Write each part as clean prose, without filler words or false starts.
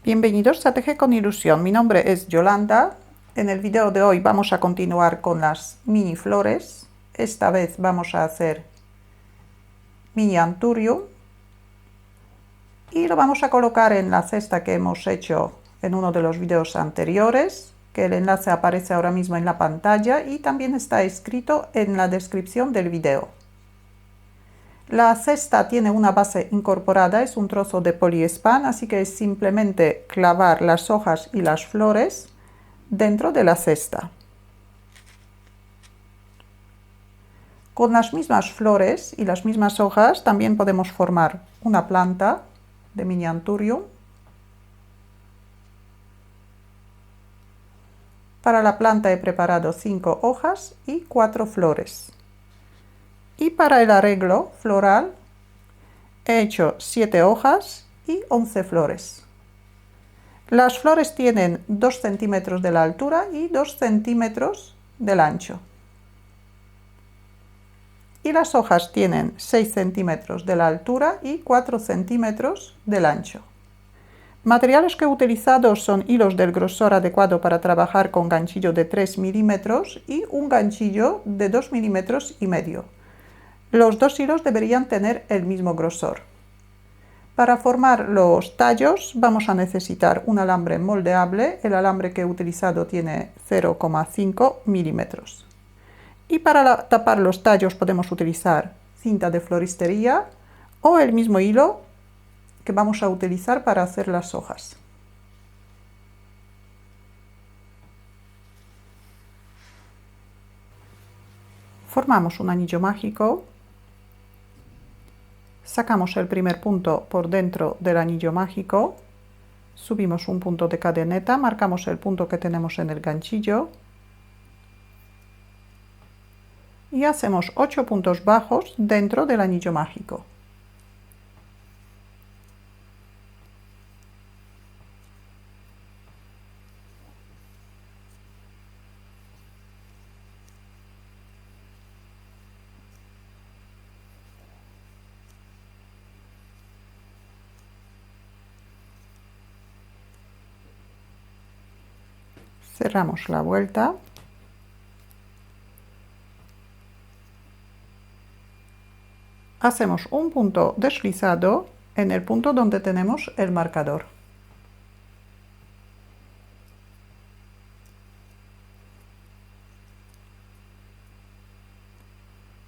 Bienvenidos a Teje con Ilusión. Mi nombre es Yolanda. En el video de hoy vamos a continuar con las mini flores. Esta vez vamos a hacer mini Anthurium y lo vamos a colocar en la cesta que hemos hecho en uno de los videos anteriores, que el enlace aparece ahora mismo en la pantalla y también está escrito en la descripción del video. La cesta tiene una base incorporada, es un trozo de poliespan, así que es simplemente clavar las hojas y las flores dentro de la cesta. Con las mismas flores y las mismas hojas también podemos formar una planta de mini Anthurium. Para la planta he preparado 5 hojas y 4 flores. Y para el arreglo floral he hecho 7 hojas y 11 flores. Las flores tienen 2 centímetros de la altura y 2 centímetros del ancho. Y las hojas tienen 6 centímetros de la altura y 4 centímetros del ancho. Materiales que he utilizado son hilos del grosor adecuado para trabajar con ganchillo de 3 milímetros y un ganchillo de 2 milímetros y medio. Los dos hilos deberían tener el mismo grosor. Para formar los tallos vamos a necesitar un alambre moldeable. El alambre que he utilizado tiene 0,5 milímetros. Y para tapar los tallos podemos utilizar cinta de floristería o el mismo hilo que vamos a utilizar para hacer las hojas. Formamos un anillo mágico. Sacamos el primer punto por dentro del anillo mágico, subimos un punto de cadeneta, marcamos el punto que tenemos en el ganchillo y hacemos 8 puntos bajos dentro del anillo mágico. Cerramos la vuelta. Hacemos un punto deslizado en el punto donde tenemos el marcador.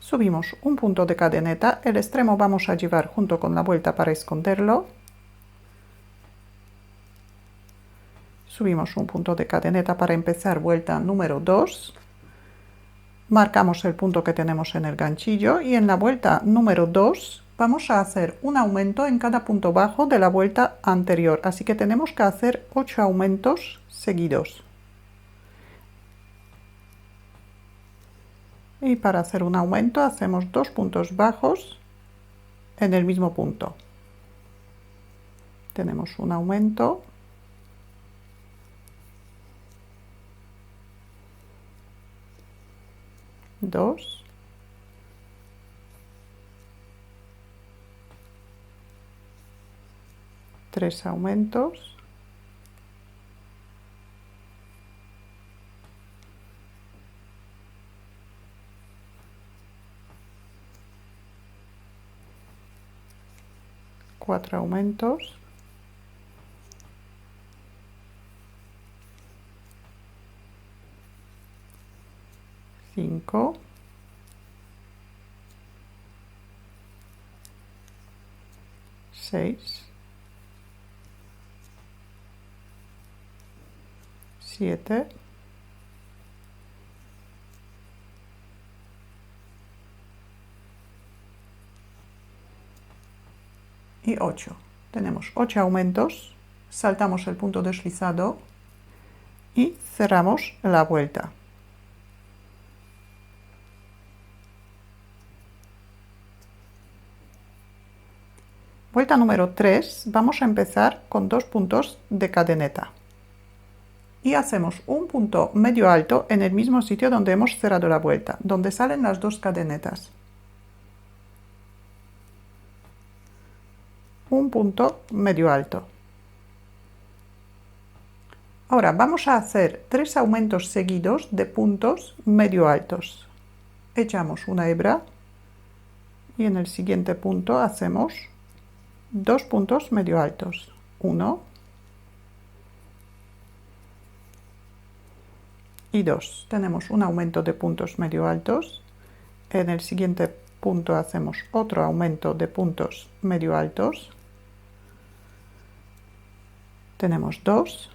Subimos un punto de cadeneta, el extremo vamos a llevar junto con la vuelta para esconderlo. Subimos un punto de cadeneta para empezar vuelta número 2. Marcamos el punto que tenemos en el ganchillo y en la vuelta número 2 vamos a hacer un aumento en cada punto bajo de la vuelta anterior. Así que tenemos que hacer 8 aumentos seguidos. Y para hacer un aumento hacemos 2 puntos bajos en el mismo punto. Tenemos un aumento. Dos. Tres aumentos. Cuatro aumentos. Cinco. Seis. 7, 8. Tenemos 8 aumentos, saltamos el punto deslizado y cerramos la vuelta. Vuelta número 3, vamos a empezar con 2 puntos de cadeneta. Y hacemos un punto medio alto en el mismo sitio donde hemos cerrado la vuelta, donde salen las 2 cadenetas. Un punto medio alto. Ahora vamos a hacer 3 aumentos seguidos de puntos medio altos. Echamos una hebra y en el siguiente punto hacemos 2 puntos medio altos. 1 y 2. Tenemos un aumento de puntos medio altos. En el siguiente punto hacemos otro aumento de puntos medio altos. Tenemos 2.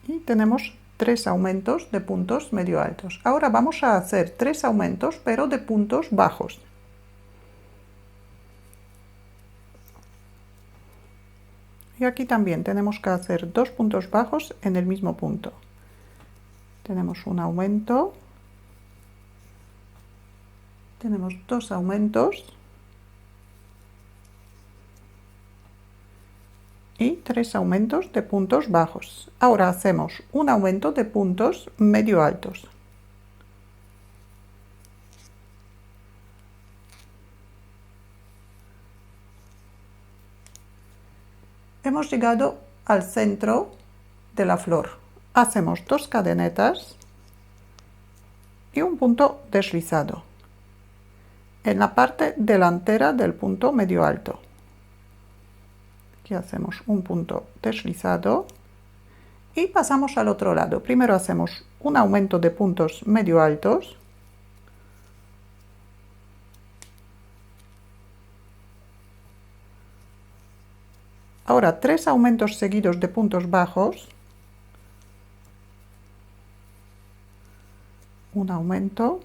Y tenemos 3 aumentos de puntos medio altos. Ahora vamos a hacer 3 aumentos, pero de puntos bajos. Y aquí también tenemos que hacer 2 puntos bajos en el mismo punto. Tenemos un aumento. Tenemos 2 aumentos. Y 3 aumentos de puntos bajos. Ahora hacemos un aumento de puntos medio altos. Hemos llegado al centro de la flor. Hacemos 2 cadenetas y un punto deslizado en la parte delantera del punto medio alto. Aquí hacemos un punto deslizado y pasamos al otro lado. Primero hacemos un aumento de puntos medio altos. Ahora 3 aumentos seguidos de puntos bajos. Un aumento.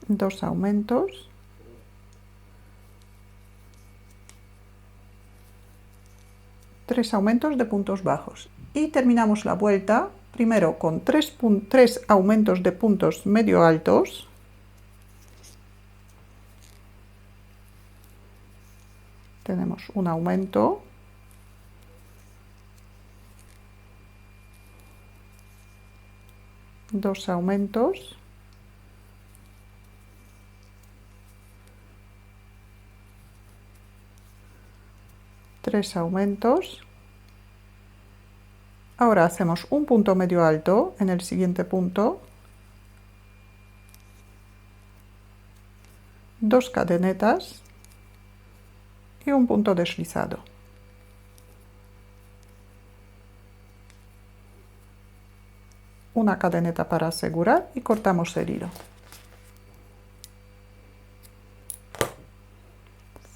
2 aumentos. Tres aumentos de puntos bajos. Y terminamos la vuelta primero con 3 aumentos de puntos medio altos. Tenemos un aumento. Dos aumentos. Tres aumentos. Ahora hacemos un punto medio alto en el siguiente punto. 2 cadenetas y un punto deslizado. Una cadeneta para asegurar y cortamos el hilo.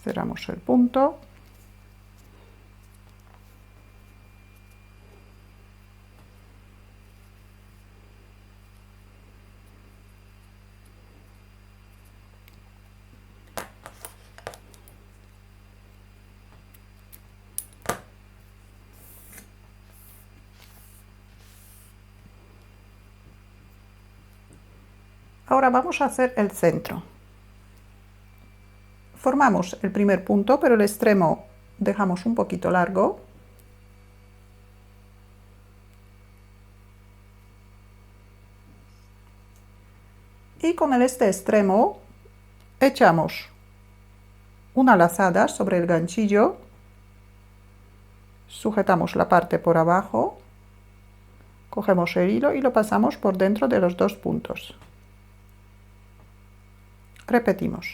Cerramos el punto. Ahora vamos a hacer el centro. Formamos el primer punto, pero el extremo dejamos un poquito largo. Y con este extremo echamos una lazada sobre el ganchillo, sujetamos la parte por abajo, cogemos el hilo y lo pasamos por dentro de los 2 puntos. Repetimos,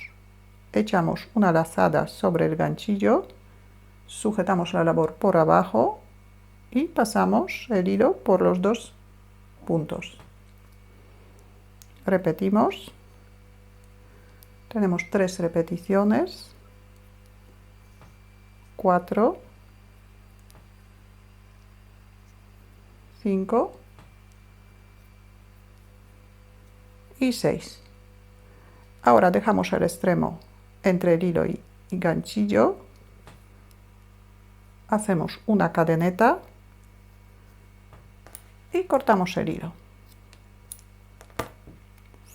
echamos una lazada sobre el ganchillo, sujetamos la labor por abajo y pasamos el hilo por los 2 puntos. Repetimos, tenemos 3 repeticiones, 4, 5 y 6. Ahora dejamos el extremo entre el hilo y ganchillo, hacemos una cadeneta y cortamos el hilo.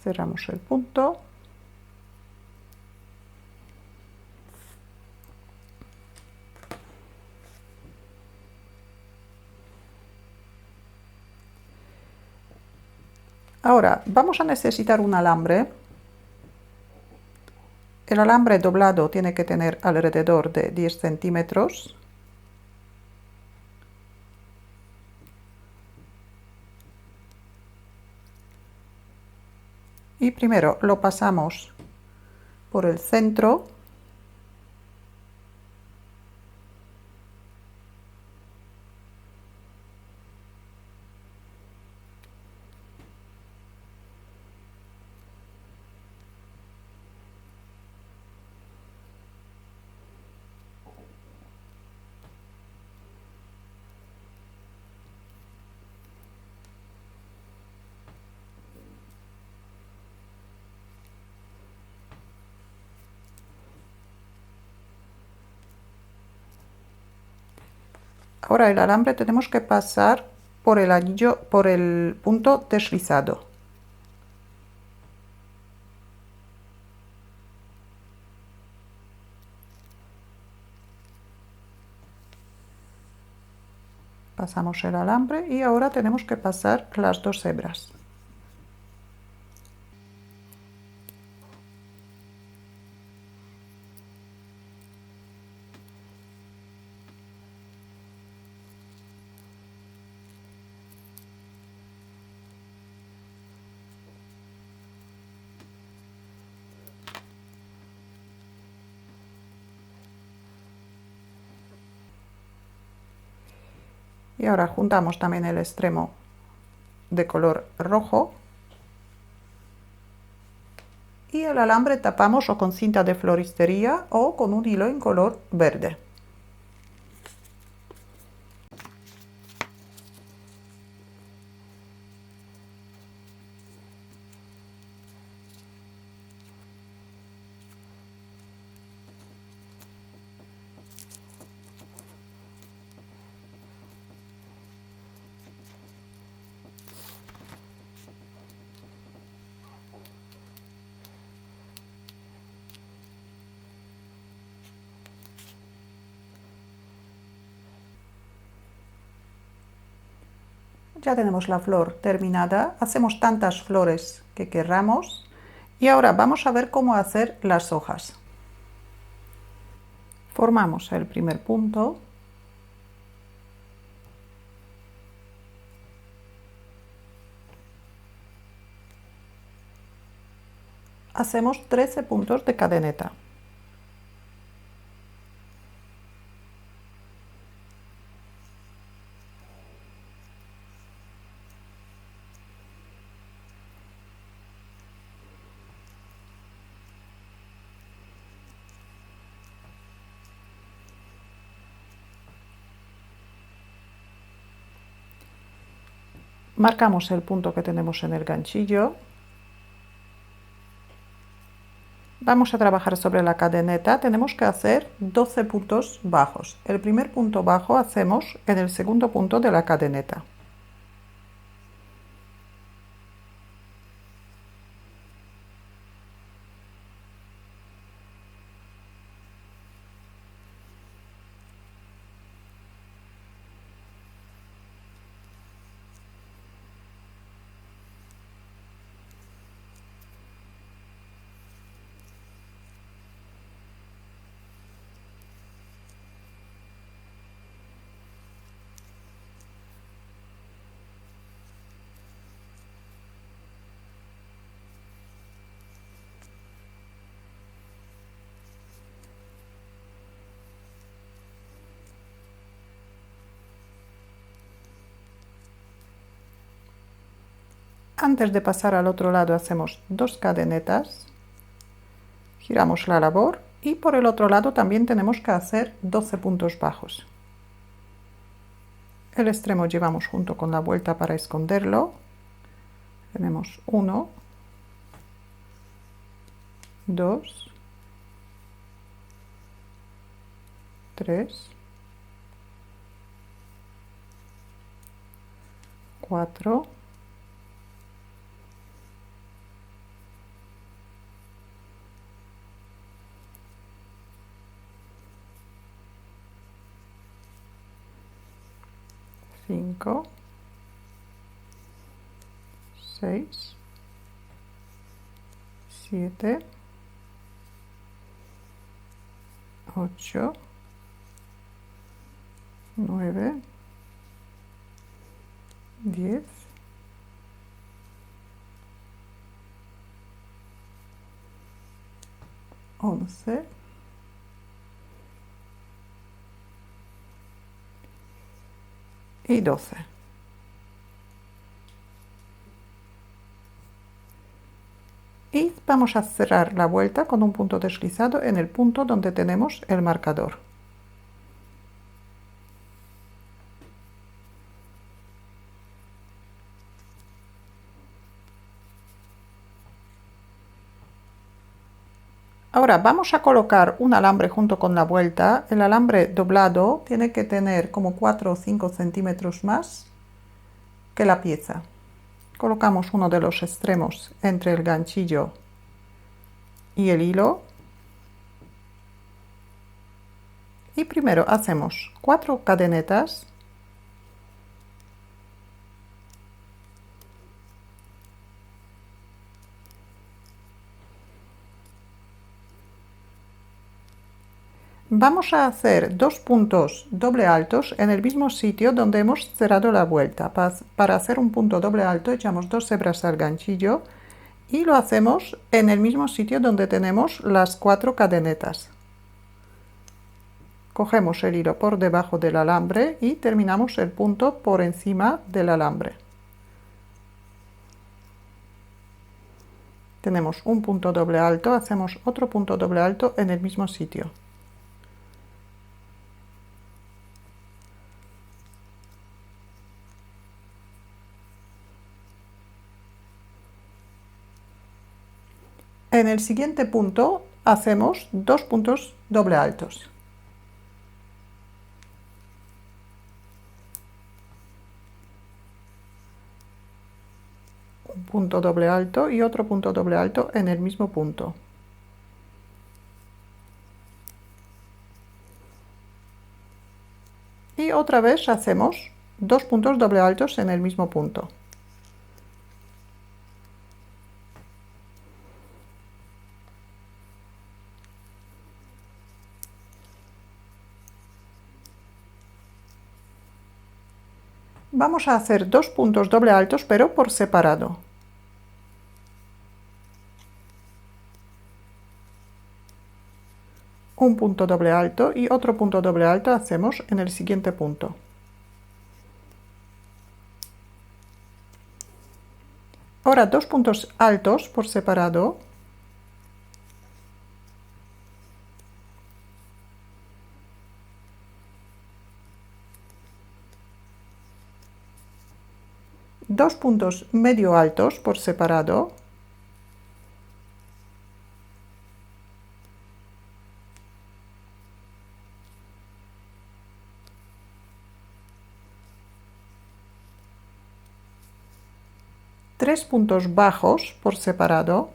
Cerramos el punto. Ahora vamos a necesitar un alambre. El alambre doblado tiene que tener alrededor de 10 centímetros. Y primero lo pasamos por el centro. Ahora el alambre tenemos que pasar por el anillo, por el punto deslizado. Pasamos el alambre y ahora tenemos que pasar las dos hebras. Y ahora juntamos también el extremo de color rojo y el alambre tapamos o con cinta de floristería o con un hilo en color verde. Ya tenemos la flor terminada, hacemos tantas flores que querramos y ahora vamos a ver cómo hacer las hojas. Formamos el primer punto, hacemos 13 puntos de cadeneta. Marcamos el punto que tenemos en el ganchillo. Vamos a trabajar sobre la cadeneta, tenemos que hacer 12 puntos bajos. El primer punto bajo hacemos en el segundo punto de la cadeneta. Antes de pasar al otro lado hacemos 2 cadenetas, giramos la labor y por el otro lado también tenemos que hacer 12 puntos bajos. El extremo llevamos junto con la vuelta para esconderlo. Tenemos 1, 2, 3, 4, 5, 6, 7, 8, 9, 10, 11, y 12. Y vamos a cerrar la vuelta con un punto deslizado en el punto donde tenemos el marcador. Ahora vamos a colocar un alambre junto con la vuelta. El alambre doblado tiene que tener como 4 o 5 centímetros más que la pieza. Colocamos uno de los extremos entre el ganchillo y el hilo. Y primero hacemos 4 cadenetas. Vamos a hacer 2 puntos doble altos en el mismo sitio donde hemos cerrado la vuelta. Para hacer un punto doble alto echamos 2 hebras al ganchillo y lo hacemos en el mismo sitio donde tenemos las 4 cadenetas. Cogemos el hilo por debajo del alambre y terminamos el punto por encima del alambre. Tenemos un punto doble alto, hacemos otro punto doble alto en el mismo sitio. En el siguiente punto hacemos 2 puntos doble altos. Un punto doble alto y otro punto doble alto en el mismo punto. Y otra vez hacemos 2 puntos doble altos en el mismo punto. Vamos a hacer 2 puntos doble altos pero por separado. Un punto doble alto y otro punto doble alto hacemos en el siguiente punto. Ahora 2 puntos altos por separado. Dos puntos medio altos por separado. Tres puntos bajos por separado.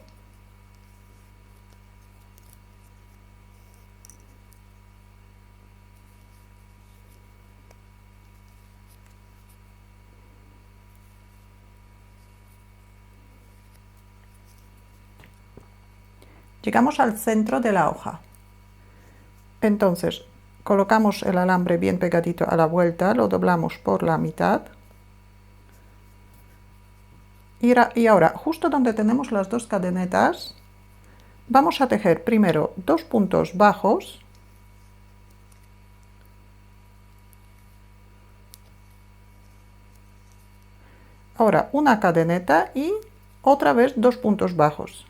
Llegamos al centro de la hoja. Entonces, colocamos el alambre bien pegadito a la vuelta, lo doblamos por la mitad. Y ahora, justo donde tenemos las 2 cadenetas, vamos a tejer primero 2 puntos bajos. Ahora una cadeneta y otra vez 2 puntos bajos.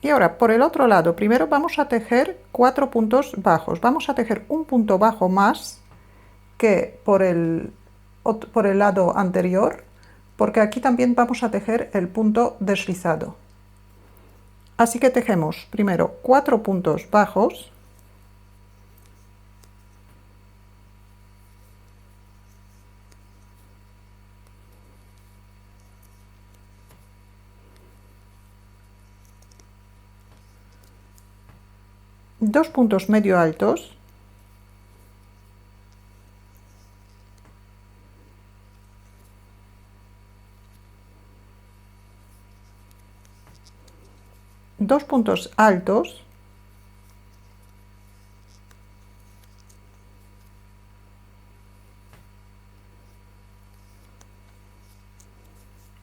Y ahora por el otro lado, primero vamos a tejer 4 puntos bajos. Vamos a tejer un punto bajo más que por el lado anterior, porque aquí también vamos a tejer el punto deslizado. Así que tejemos primero 4 puntos bajos. 2 puntos medio altos, dos puntos altos,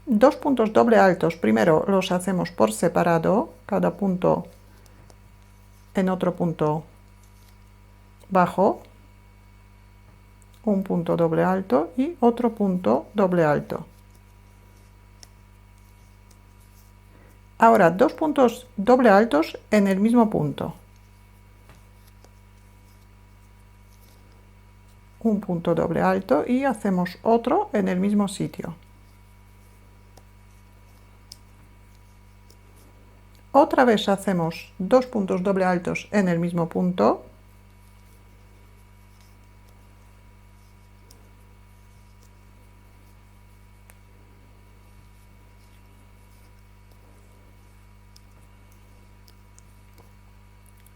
dos puntos doble altos. Primero los hacemos por separado, cada punto en otro punto bajo, un punto doble alto y otro punto doble alto. Ahora dos puntos doble altos en el mismo punto. Un punto doble alto y hacemos otro en el mismo sitio. Otra vez hacemos dos puntos doble altos en el mismo punto.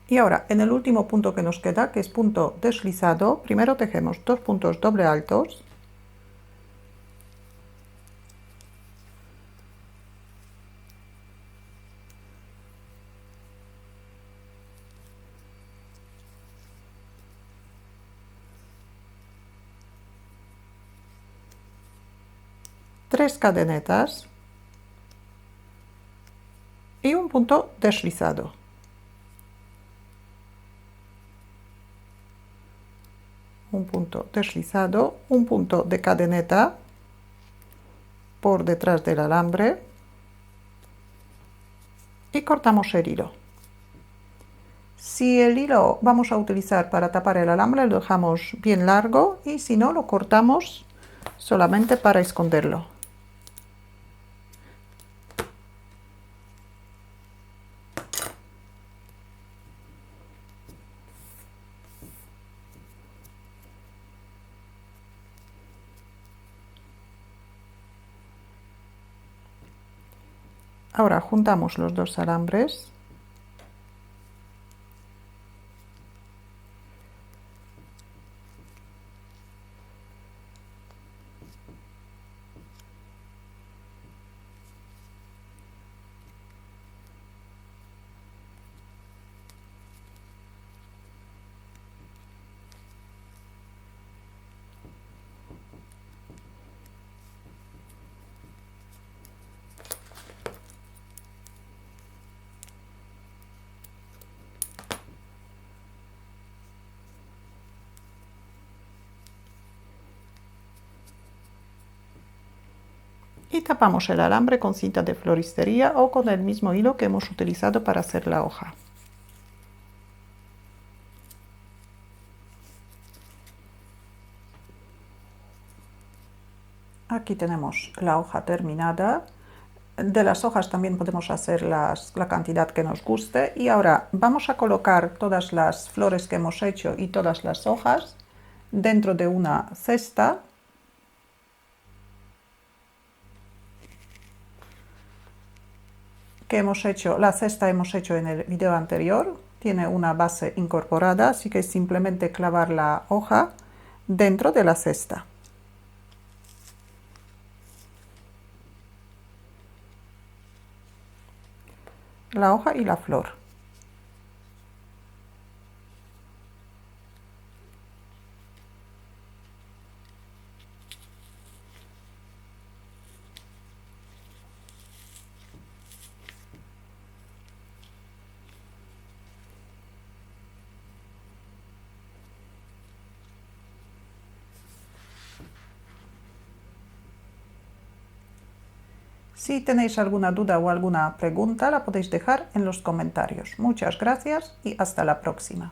Y ahora, en el último punto que nos queda, que es punto deslizado, primero tejemos dos puntos doble altos. Tres cadenetas y un punto deslizado. Un punto deslizado, un punto de cadeneta por detrás del alambre y cortamos el hilo. Si el hilo vamos a utilizar para tapar el alambre, lo dejamos bien largo y si no, lo cortamos solamente para esconderlo. Ahora juntamos los dos alambres. Y tapamos el alambre con cinta de floristería o con el mismo hilo que hemos utilizado para hacer la hoja. Aquí tenemos la hoja terminada. De las hojas también podemos hacer la cantidad que nos guste. Y ahora vamos a colocar todas las flores que hemos hecho y todas las hojas dentro de una cesta. La cesta hemos hecho en el video anterior, tiene una base incorporada, así que es simplemente clavar la hoja dentro de la cesta. La hoja y la flor. Si tenéis alguna duda o alguna pregunta, la podéis dejar en los comentarios. Muchas gracias y hasta la próxima.